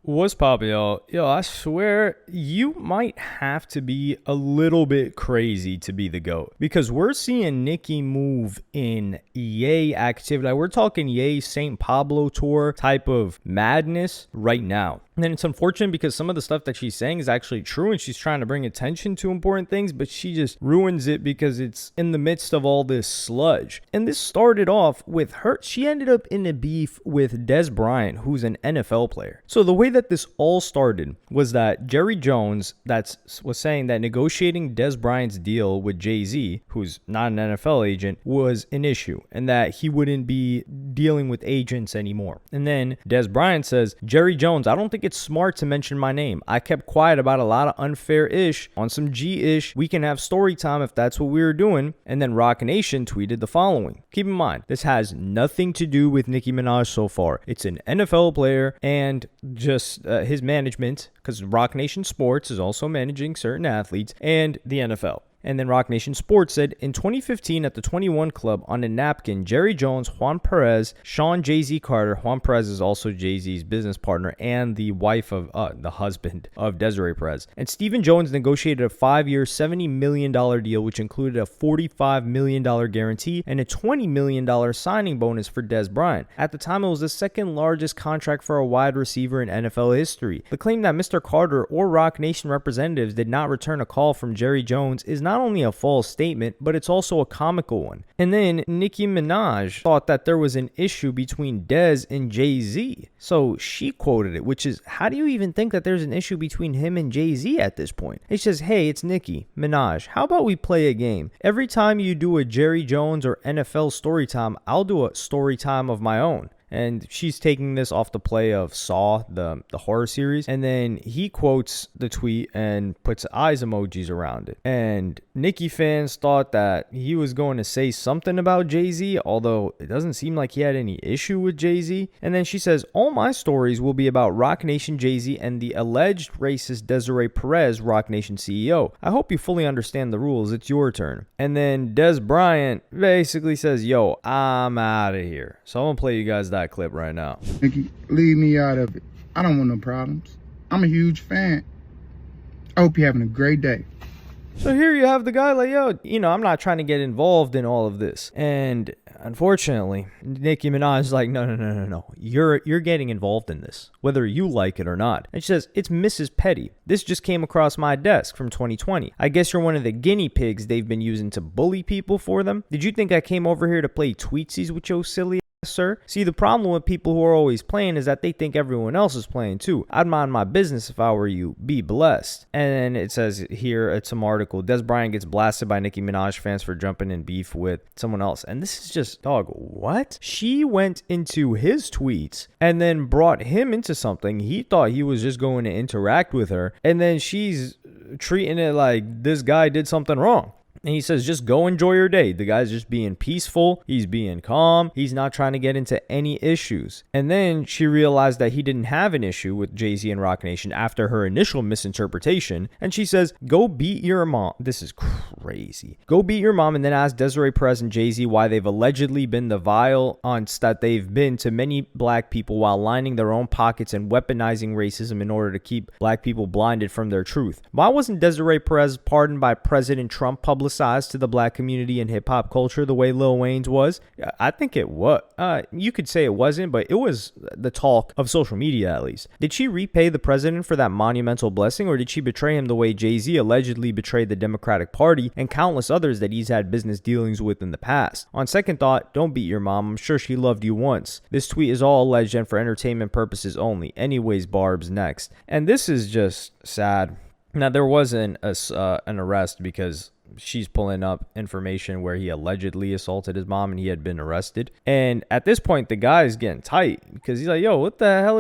What's poppin', y'all? Yo, I swear you might have to be a little bit crazy to be the GOAT because we're seeing Nicki move in Ye activity. Like, we're talking Ye St. Pablo tour type of madness right now. And then it's unfortunate because some of the stuff that she's saying is actually true and she's trying to bring attention to important things, but she just ruins it because it's in the midst of all this sludge. And this started off with her. She ended up in a beef with Des Bryant, who's an NFL player. So the way that this all started was that Jerry Jones was saying that negotiating Des Bryant's deal with Jay-Z, who's not an NFL agent, was an issue and that he wouldn't be dealing with agents anymore. And then Des Bryant says, Jerry Jones, I don't think it's smart to mention my name. I kept quiet about a lot of unfair-ish on some G-ish. We can have story time if that's what we were doing. And then Roc Nation tweeted the following. Keep in mind, this has nothing to do with Nicki Minaj so far. It's an NFL player and just his management, because Roc Nation Sports is also managing certain athletes, and the NFL. And then Roc Nation Sports said, in 2015 at the 21 Club on a napkin, Jerry Jones, Juan Perez, Sean Jay-Z Carter, Juan Perez is also Jay-Z's business partner and the wife of, the husband of Desiree Perez, and Stephen Jones negotiated a 5-year, $70 million deal, which included a $45 million guarantee and a $20 million signing bonus for Des Bryant. At the time, it was the second largest contract for a wide receiver in NFL history. The claim that Mr. Carter or Roc Nation representatives did not return a call from Jerry Jones is not only a false statement, but it's also a comical one. And then Nicki Minaj thought that there was an issue between Des and Jay-Z. So she quoted it, which is, how do you even think that there's an issue between him and Jay-Z at this point? It says, hey, it's Nicki Minaj. How about we play a game? Every time you do a Jerry Jones or NFL story time, I'll do a story time of my own. And she's taking this off the play of Saw, the horror series. And then he quotes the tweet and puts eyes emojis around it. And Nicki fans thought that he was going to say something about Jay-Z, although it doesn't seem like he had any issue with Jay-Z. And then she says, all my stories will be about Roc Nation Jay-Z and the alleged racist Desiree Perez, Roc Nation CEO. I hope you fully understand the rules. It's your turn. And then Des Bryant basically says, yo, I'm out of here. So I'm going to play you guys that clip right now. Nicki, leave me out of it. I don't want no problems. I'm a huge fan. I hope you're having a great day. So here you have the guy like, yo, I'm not trying to get involved in all of this. And unfortunately, Nicki Minaj is like, no. You're getting involved in this, whether you like it or not. And she says, it's Mrs. Petty. This just came across my desk from 2020. I guess you're one of the guinea pigs they've been using to bully people for them. Did you think I came over here to play tweetsies with your silly sir? See, the problem with people who are always playing is that they think everyone else is playing too. I'd mind my business if I were you. Be blessed. And it says here, it's some article, Des Bryant gets blasted by Nicki Minaj fans for jumping in beef with someone else. And this is just, dog, what? She went into his tweets and then brought him into something. He thought he was just going to interact with her. And then she's treating it like this guy did something wrong. And he says, just go enjoy your day. The guy's just being peaceful. He's being calm. He's not trying to get into any issues. And then she realized that he didn't have an issue with Jay-Z and Roc Nation after her initial misinterpretation. And she says, go beat your mom. This is crazy. Go beat your mom and then ask Desiree Perez and Jay-Z why they've allegedly been the vile aunts that they've been to many black people while lining their own pockets and weaponizing racism in order to keep black people blinded from their truth. Why wasn't Desiree Perez pardoned by President Trump publicized to the black community and hip-hop culture the way Lil Wayne's was? I think it was. You could say it wasn't, but it was the talk of social media, at least. Did she repay the president for that monumental blessing, or did she betray him the way Jay-Z allegedly betrayed the Democratic Party and countless others that he's had business dealings with in the past? On second thought, don't beat your mom. I'm sure she loved you once. This tweet is all alleged and for entertainment purposes only. Anyways, Barb's next. And this is just sad. Now, there wasn't an arrest because she's pulling up information where he allegedly assaulted his mom and he had been arrested. And at this point, the guy is getting tight because he's like, yo, what the hell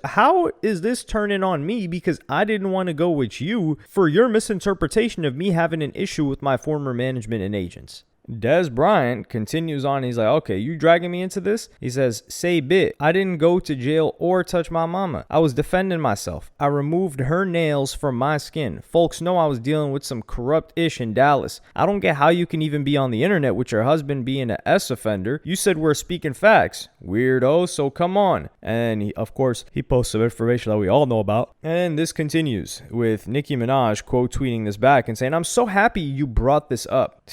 how is this turning on me? Because I didn't want to go with you for your misinterpretation of me having an issue with my former management and agents. Des Bryant continues on. He's like, okay, you dragging me into this? He says, say bit. I didn't go to jail or touch my mama. I was defending myself. I removed her nails from my skin. Folks know I was dealing with some corrupt ish in Dallas. I don't get how you can even be on the internet with your husband being an S offender. You said we're speaking facts. Weirdo, so come on. And of course, he posts some information that we all know about. And this continues with Nicki Minaj quote tweeting this back and saying, I'm so happy you brought this up.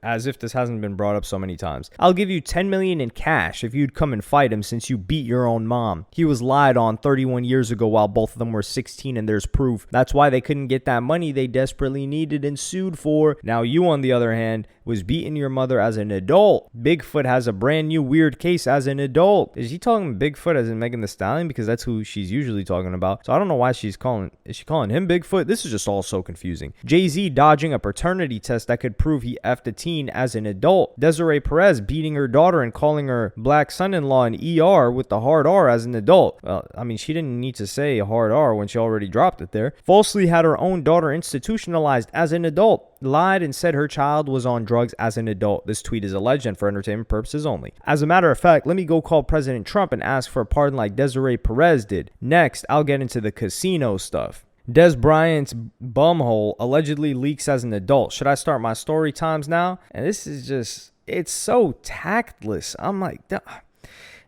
As if this hasn't been brought up so many times. I'll give you $10 million in cash if you'd come and fight him since you beat your own mom. He was lied on 31 years ago while both of them were 16 and there's proof. That's why they couldn't get that money they desperately needed and sued for. Now you, on the other hand, was beating your mother as an adult. Bigfoot has a brand new weird case as an adult. Is she talking Bigfoot as in Megan Thee Stallion? Because that's who she's usually talking about. So I don't know why is she calling him Bigfoot? This is just all so confusing. Jay-Z dodging a paternity test that could prove he effed a teen as an adult. Desiree Perez beating her daughter and calling her black son-in-law an ER with the hard R as an adult. Well, I mean, she didn't need to say hard R when she already dropped it there. Falsely had her own daughter institutionalized as an adult. Lied and said her child was on drugs as an adult. This tweet is alleged and for entertainment purposes only. As a matter of fact, let me go call President Trump and ask for a pardon like Desiree Perez did. Next, I'll get into the casino stuff. Des Bryant's bumhole allegedly leaks as an adult. Should I start my story times now? And this is just, it's so tactless. I'm like, duh.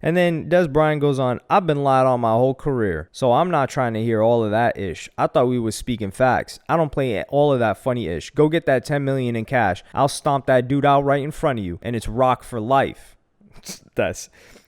And then Des Bryant goes on, I've been lied on my whole career, so I'm not trying to hear all of that ish. I thought we was speaking facts. I don't play all of that funny ish. Go get that $10 million in cash. I'll stomp that dude out right in front of you, and it's rock for life.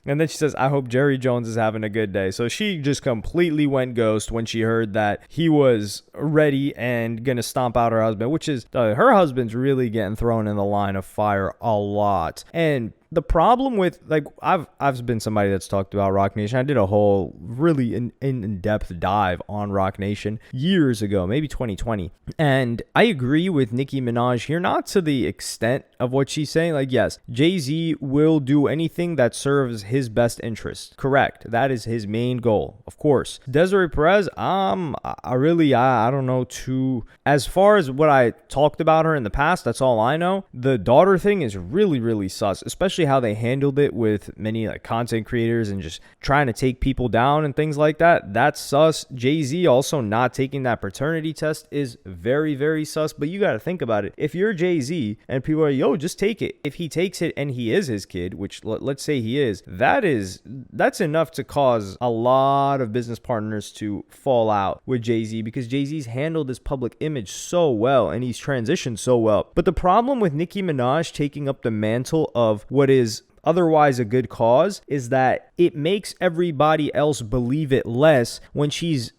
And then she says, I hope Jerry Jones is having a good day. So she just completely went ghost when she heard that he was ready and going to stomp out her husband, which is her husband's really getting thrown in the line of fire a lot. And the problem with, like, I've been somebody that's talked about Rock Nation. I did a whole really in-depth dive on Rock Nation years ago, maybe 2020. And I agree with Nicki Minaj here, not to the extent of what she's saying. Like, yes, Jay-Z will do anything that serves his best interest. Correct. That is his main goal, of course. Desiree Perez, I don't know as far as what I talked about her in the past, that's all I know. The daughter thing is really, really sus, especially how they handled it with many like content creators and just trying to take people down and things like that. That's sus. Jay-Z also not taking that paternity test is very, very sus. But you got to think about it. If you're Jay-Z and people are, yo, just take it. If he takes it and he is his kid, which let's say he is, that's enough to cause a lot of business partners to fall out with Jay-Z because Jay-Z's handled his public image so well and he's transitioned so well. But the problem with Nicki Minaj taking up the mantle of what is otherwise a good cause is that it makes everybody else believe it less when she's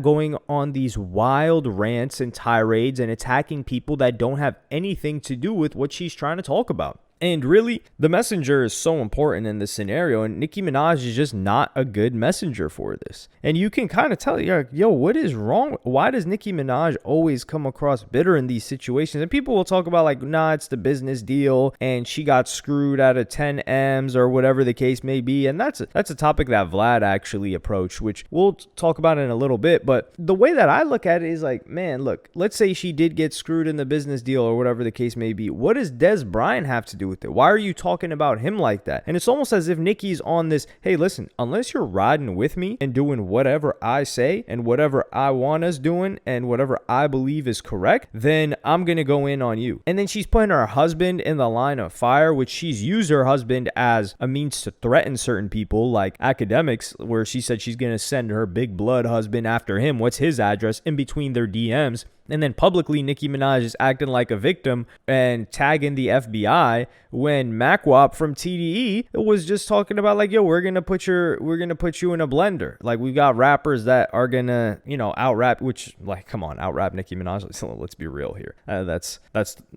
going on these wild rants and tirades and attacking people that don't have anything to do with what she's trying to talk about. And really, the messenger is so important in this scenario, and Nicki Minaj is just not a good messenger for this. And you can kind of tell, you're like, yo, what is wrong? Why does Nicki Minaj always come across bitter in these situations? And people will talk about like, nah, it's the business deal, and she got screwed out of 10 M's or whatever the case may be. And that's a topic that Vlad actually approached, which we'll talk about in a little bit. But the way that I look at it is like, man, look, let's say she did get screwed in the business deal or whatever the case may be. What does Des Bryant have to do with it? Why are you talking about him like that? And it's almost as if Nicki's on this, hey, listen, unless you're riding with me and doing whatever I say and whatever I want us doing and whatever I believe is correct, then I'm going to go in on you. And then she's putting her husband in the line of fire, which she's used her husband as a means to threaten certain people like academics, where she said she's going to send her big blood husband after him. What's his address in between their DMs? And then publicly, Nicki Minaj is acting like a victim and tagging the FBI when MacWop from TDE was just talking about like, yo, we're gonna put you in a blender. Like, we got rappers that are gonna, out rap, which, like, come on, out rap Nicki Minaj. Let's be real here. That's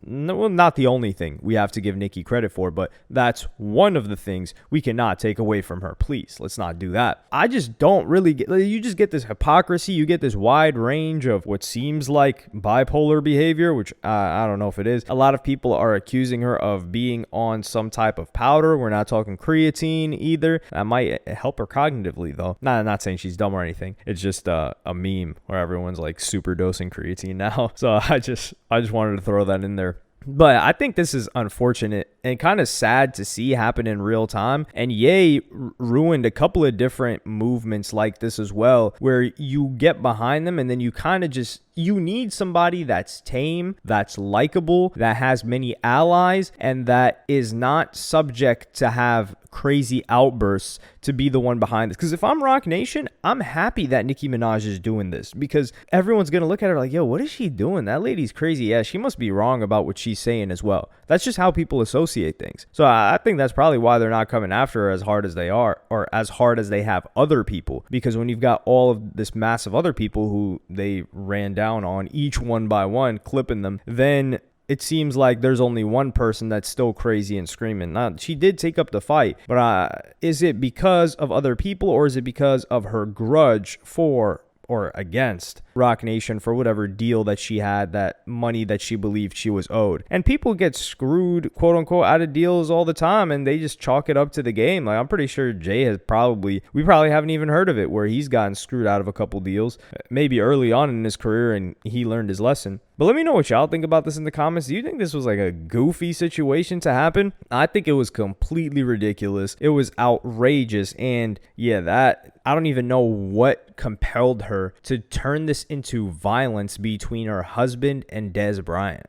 not the only thing we have to give Nicki credit for, but that's one of the things we cannot take away from her. Please, let's not do that. I just don't really get. You just get this hypocrisy. You get this wide range of what seems like bipolar behavior, which I don't know if it is. A lot of people are accusing her of being on some type of powder. We're not talking creatine either. That might help her cognitively, though. Not saying she's dumb or anything. It's just a meme where everyone's like super dosing creatine now. So I just wanted to throw that in there. But I think this is unfortunate and kind of sad to see happen in real time. And Ye ruined a couple of different movements like this as well, where you get behind them and then you kind of just, you need somebody that's tame, that's likable, that has many allies, and that is not subject to have crazy outbursts to be the one behind this. Because if I'm Rock Nation, I'm happy that Nicki Minaj is doing this, because everyone's going to look at her like, yo, what is she doing? That lady's crazy. Yeah, she must be wrong about what she's saying as well. That's just how people associate things. So I think that's probably why they're not coming after her as hard as they are, or as hard as they have other people. Because when you've got all of this mass of other people who they ran down on each one by one, clipping them, then it seems like there's only one person that's still crazy and screaming. Now, she did take up the fight, but is it because of other people, or is it because of her grudge for or against Rock Nation for whatever deal that she had, that money that she believed she was owed? And people get screwed, quote unquote, out of deals all the time, and they just chalk it up to the game. Like, I'm pretty sure Jay has we probably haven't even heard of it, where he's gotten screwed out of a couple deals, maybe early on in his career, and he learned his lesson. But let me know what y'all think about this in the comments. Do you think this was like a goofy situation to happen? I think it was completely ridiculous. It was outrageous. And yeah, I don't even know what compelled her to turn this into violence between her husband and Dez Bryant,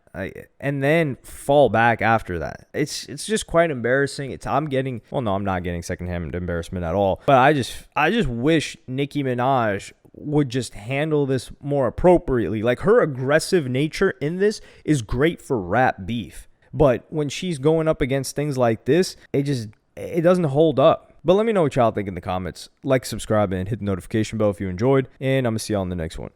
and then fall back after that. It's just quite embarrassing. I'm not getting secondhand embarrassment at all. But I just wish Nicki Minaj would just handle this more appropriately. Like, her aggressive nature in this is great for rap beef, but when she's going up against things like this, it doesn't hold up. But let me know what y'all think in the comments. Like, subscribe, and hit the notification bell if you enjoyed, and I'm gonna see y'all in the next one.